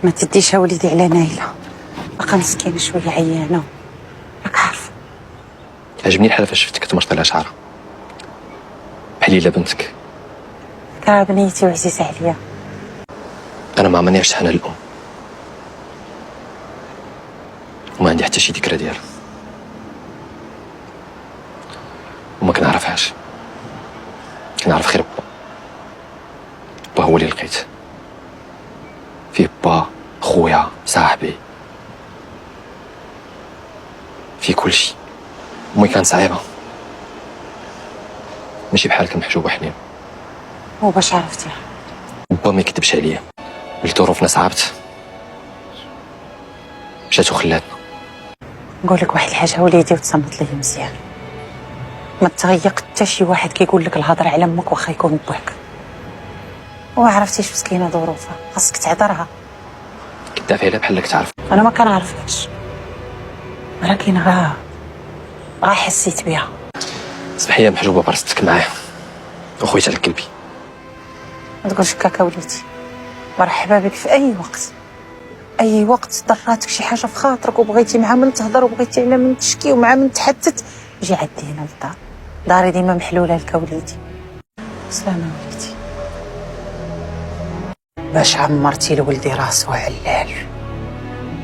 ما تديش وليدي على نايلة، باقا مسكينة شوية عيانة، راك عارفة. عجبني الحال فاش شفتك تمرط لها شعرها بحال الا بنتك. كا بنيتي وعزيزة عليا. انا ما عمرني عشت حنان الام، وما عندي حتى شي ذكرى ديالها، وما كنعرفهاش. كنعرف غير با. با هو اللي لقيت فيه، با خويا صاحبي، فيه كلشي. امي كانت صعيبه، ماشي بحالك محجوبه حنين. وباش عرفتيها؟ با ما يكذبش عليا، وليت ظروفنا صعبت مشات وخلاتنا. نقول لك واحد الحاجة وليدي وتصنت لي مزيان، ما تغيق حتى شي واحد كيقول لك الهضره على امك واخا يكون باك. وما عرفتيش مسكينه ظروفها، خاصك تعذرها. كدافع عليها بحال تعرف. انا ما كنعرفهاش، ولكن غا حسيت بها. صباحيه محجوبه برصتك معايا وخويت على قلبي. ما تقولش هكاكا وليدي، مرحبا بك في اي وقت. اي وقت ضراتك شي حاجه في خاطرك وبغيتي مع من تهضر وبغيتي على من تشكي ومع من تحتت، جي عندي هنا للدار. داري ديما محلوله لك وليدي. سلامة وليدي. باش عمرتي لولدي راسو علال.